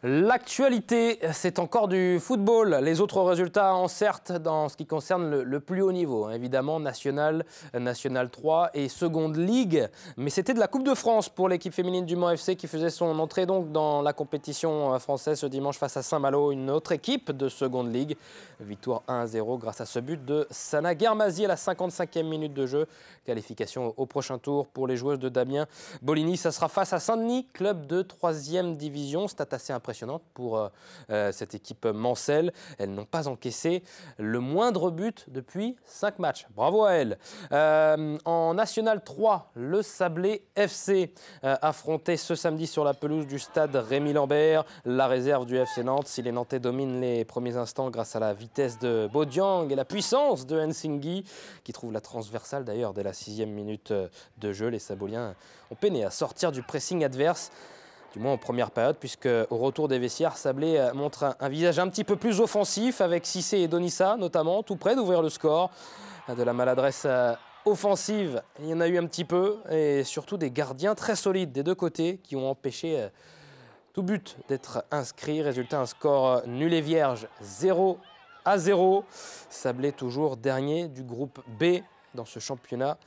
L'actualité, c'est encore du football. Les autres résultats en certes dans ce qui concerne le plus haut niveau. Évidemment, National 3 et Seconde Ligue. Mais c'était de la Coupe de France pour l'équipe féminine du Mans FC qui faisait son entrée donc dans la compétition française ce dimanche face à Saint-Malo, une autre équipe de Seconde Ligue. Victoire 1-0 grâce à ce but de Sana Guermazi à la 55e minute de jeu. Qualification au prochain tour pour les joueuses de Damien Bolini. Ça sera face à Saint-Denis, club de 3e division. Stat assez impressionnante pour cette équipe mancelle. Elles n'ont pas encaissé le moindre but depuis 5 matchs. Bravo à elles. En National 3, le Sablé FC affrontait ce samedi sur la pelouse du stade Rémy Lambert la réserve du FC Nantes. Si les Nantais dominent les premiers instants grâce à la vitesse de Bodiang et la puissance de Nsinghi, qui trouve la transversale d'ailleurs dès la 6e minute de jeu, les Saboliens ont peiné à sortir du pressing adverse. Du moins en première période, puisque au retour des vestiaires, Sablé montre un visage un petit peu plus offensif, avec Cissé et Donissa notamment, tout près d'ouvrir le score. De la maladresse offensive, il y en a eu un petit peu, et surtout des gardiens très solides des deux côtés qui ont empêché tout but d'être inscrit. Résultat, un score nul et vierge, 0-0. Sablé toujours dernier du groupe B dans ce championnat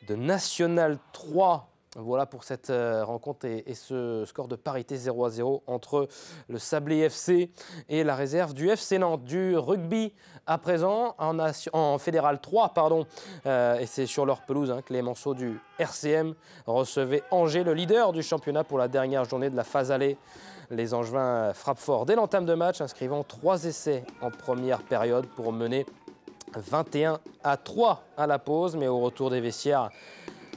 de National 3. Voilà pour cette rencontre et ce score de parité 0-0 entre le Sablé FC et la réserve du FC Nantes. Du rugby à présent en Fédéral 3, pardon. Et c'est sur leur pelouse que les Manceaux du RCM recevaient Angers, le leader du championnat pour la dernière journée de la phase aller. Les Angevins frappent fort dès l'entame de match, inscrivant 3 essais en première période pour mener 21-3 à la pause. Mais au retour des vestiaires,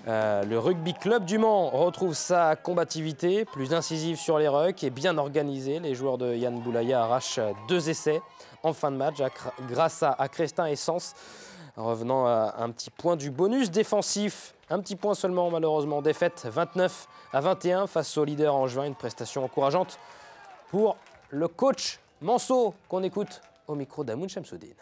le Rugby Club du Mans retrouve sa combativité, plus incisive sur les rucks et bien organisée. Les joueurs de Yann Boulaya arrachent 2 essais en fin de match grâce à Crestin et Sens. Revenant à un petit point du bonus défensif, un petit point seulement malheureusement. Défaite 29-21 face au leader angevin, une prestation encourageante pour le coach Manceau qu'on écoute au micro d'Amoun Chamsoudine.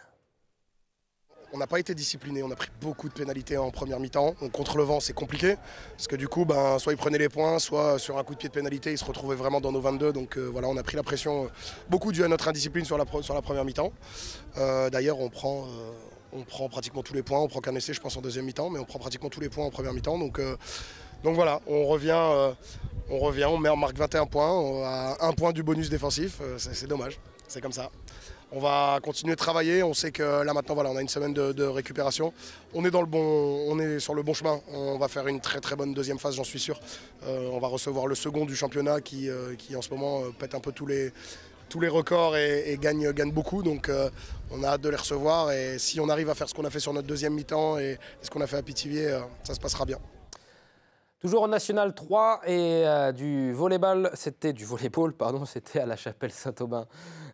On n'a pas été discipliné, on a pris beaucoup de pénalités en première mi-temps. Donc, contre le vent, c'est compliqué. Parce que du coup, soit ils prenaient les points, soit sur un coup de pied de pénalité, ils se retrouvaient vraiment dans nos 22. Donc voilà, on a pris la pression, beaucoup dû à notre indiscipline sur la première mi-temps. D'ailleurs, on prend pratiquement tous les points. On prend qu'un essai, je pense, en deuxième mi-temps, mais on prend pratiquement tous les points en première mi-temps. Donc voilà, on revient, on marque 21 points, à 1 point du bonus défensif. C'est dommage, c'est comme ça. On va continuer de travailler. On sait que là maintenant, voilà, on a une semaine de récupération. On est sur le bon chemin. On va faire une très très bonne deuxième phase, j'en suis sûr. On va recevoir le second du championnat qui en ce moment pète un peu tous les records et gagne beaucoup. Donc on a hâte de les recevoir. Et si on arrive à faire ce qu'on a fait sur notre deuxième mi-temps et ce qu'on a fait à Pithiviers, ça se passera bien. Toujours en National 3 et du volleyball, c'était à la Chapelle Saint-Aubin.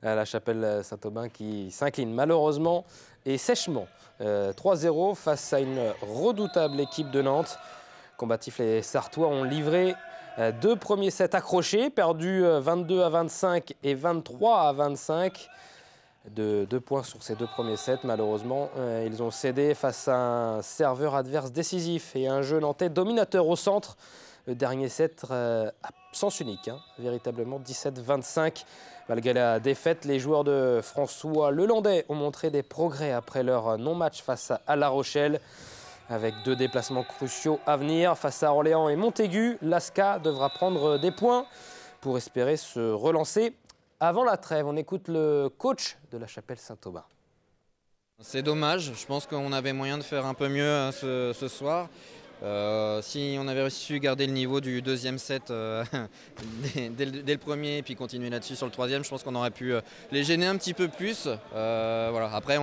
La Chapelle Saint-Aubin qui s'incline malheureusement et sèchement 3-0 face à une redoutable équipe de Nantes. Combatifs, les Sartois ont livré 2 premiers sets accrochés, perdus 22-25 et 23-25. De 2 points sur ces 2 premiers sets, malheureusement. Ils ont cédé face à un serveur adverse décisif et un jeu nantais dominateur au centre. Le dernier set à sens unique, véritablement 17-25. Malgré la défaite, les joueurs de François Lelandais ont montré des progrès après leur non-match face à La Rochelle. Avec 2 déplacements cruciaux à venir face à Orléans et Montaigu, l'ASCA devra prendre des points pour espérer se relancer. Avant la trêve, on écoute le coach de la Chapelle Saint-Aubin. C'est dommage, je pense qu'on avait moyen de faire un peu mieux ce soir. Si on avait réussi à garder le niveau du deuxième set dès le premier et puis continuer là-dessus sur le troisième, je pense qu'on aurait pu les gêner un petit peu plus. Voilà. Après,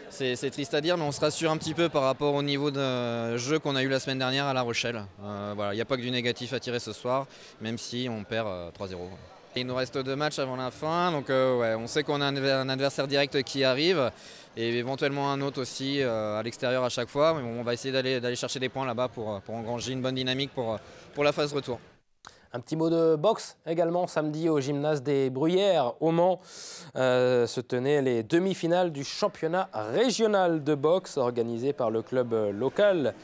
c'est triste à dire, mais on se rassure un petit peu par rapport au niveau de jeu qu'on a eu la semaine dernière à La Rochelle. Voilà, il n'y a pas que du négatif à tirer ce soir, même si on perd 3-0. Il nous reste 2 matchs avant la fin, donc ouais, on sait qu'on a un adversaire direct qui arrive et éventuellement un autre aussi à l'extérieur à chaque fois. Mais bon, on va essayer d'aller chercher des points là-bas pour engranger une bonne dynamique pour la phase retour. Un petit mot de boxe également. Samedi au gymnase des Bruyères au Mans se tenaient les demi-finales du championnat régional de boxe organisé par le club local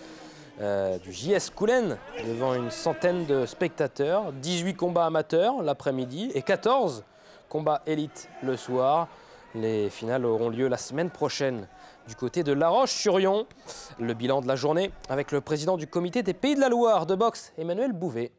du JS Coulennes devant une centaine de spectateurs. 18 combats amateurs l'après-midi et 14 combats élites le soir. Les finales auront lieu la semaine prochaine du côté de La Roche-sur-Yon. Le bilan de la journée avec le président du comité des Pays de la Loire de boxe, Emmanuel Bouvet.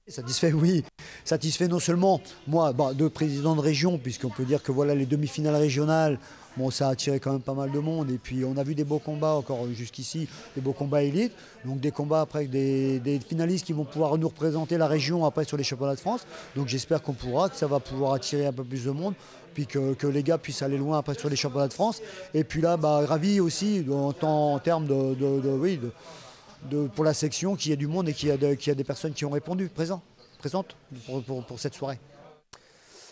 Satisfait, oui. Satisfait non seulement moi, de président de région, puisqu'on peut dire que voilà les demi-finales régionales, bon, ça a attiré quand même pas mal de monde. Et puis on a vu des beaux combats encore jusqu'ici, des beaux combats élites. Donc des combats après avec des finalistes qui vont pouvoir nous représenter la région après sur les championnats de France. Donc j'espère que ça va pouvoir attirer un peu plus de monde. Puis que les gars puissent aller loin après sur les championnats de France. Et puis là, ravi aussi en termes pour la section, qu'il y ait du monde et qu'il y a des personnes qui ont répondu, présentes pour cette soirée.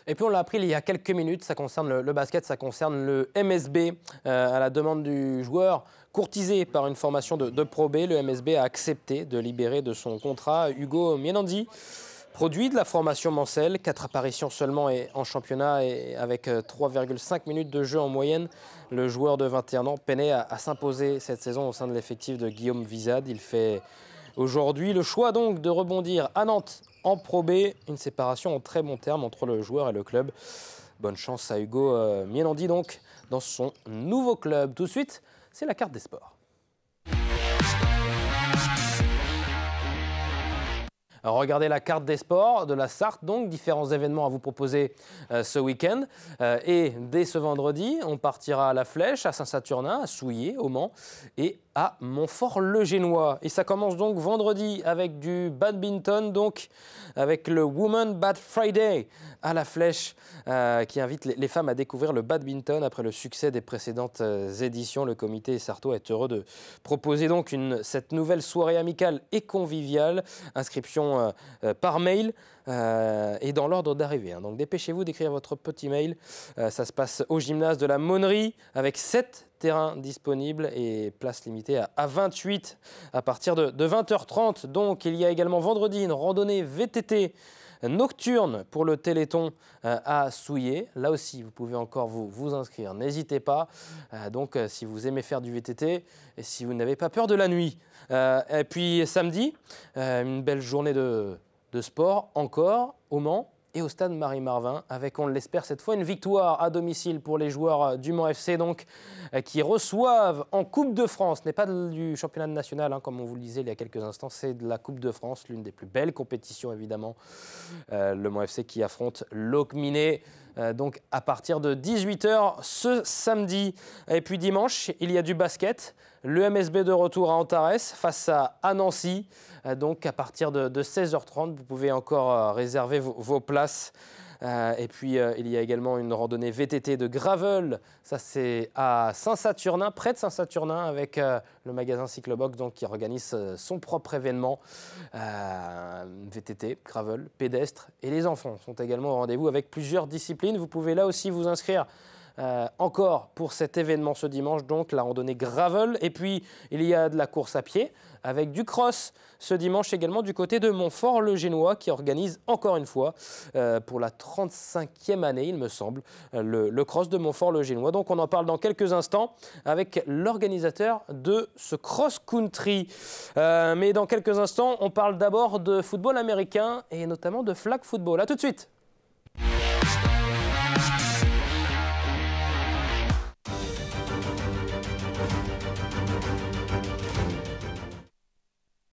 Et puis on l'a appris il y a quelques minutes, ça concerne le basket, ça concerne le MSB. À la demande du joueur courtisé par une formation de Pro B, le MSB a accepté de libérer de son contrat Hugo Mienandi. Produit de la formation Mancel, 4 apparitions seulement en championnat et avec 3,5 minutes de jeu en moyenne. Le joueur de 21 ans peinait à s'imposer cette saison au sein de l'effectif de Guillaume Vizade. Il fait aujourd'hui le choix donc de rebondir à Nantes en Pro B. Une séparation en très bon terme entre le joueur et le club. Bonne chance à Hugo Mienandi donc dans son nouveau club. Tout de suite, c'est la carte des sports. Alors regardez la carte des sports de la Sarthe, donc différents événements à vous proposer ce week-end. Et dès ce vendredi, on partira à La Flèche, à Saint-Saturnin, à Souillé, au Mans et à Montfort-le-Génois. Et ça commence donc vendredi avec du badminton, donc avec le Women Bad Friday à La Flèche, qui invite les femmes à découvrir le badminton après le succès des précédentes éditions. Le comité sartois est heureux de proposer donc cette nouvelle soirée amicale et conviviale. Inscription par mail et dans l'ordre d'arrivée. Donc dépêchez-vous d'écrire votre petit mail. Ça se passe au gymnase de la Monnerie avec 7 terrains disponibles et place limitée à 28 à partir de 20h30. Donc il y a également vendredi une randonnée VTT nocturne pour le Téléthon à Souillé. Là aussi, vous pouvez encore vous inscrire. N'hésitez pas. Donc, si vous aimez faire du VTT et si vous n'avez pas peur de la nuit. Et puis, samedi, une belle journée de sport encore au Mans et au stade Marie-Marvin avec, on l'espère cette fois, une victoire à domicile pour les joueurs du Mans FC donc, qui reçoivent en Coupe de France, ce n'est pas du championnat national comme on vous le disait il y a quelques instants, c'est de la Coupe de France, l'une des plus belles compétitions évidemment. Le Mans FC qui affronte Locminé donc à partir de 18h ce samedi. Et puis dimanche, il y a du basket. Le MSB de retour à Antares face à Nancy. Donc à partir de 16h30, vous pouvez encore réserver vos places. Et puis il y a également une randonnée VTT de gravel. Ça c'est à Saint-Saturnin, près de Saint-Saturnin, avec le magasin Cyclobox donc, qui organise son propre événement. VTT, gravel, pédestre et les enfants sont également au rendez-vous avec plusieurs disciplines. Vous pouvez là aussi vous inscrire encore pour cet événement ce dimanche, donc la randonnée gravel. Et puis, il y a de la course à pied avec du cross ce dimanche également du côté de Montfort-le-Génois qui organise encore une fois pour la 35e année, il me semble, le cross de Montfort-le-Génois. Donc, on en parle dans quelques instants avec l'organisateur de ce cross-country. Mais dans quelques instants, on parle d'abord de football américain et notamment de flag football. À tout de suite.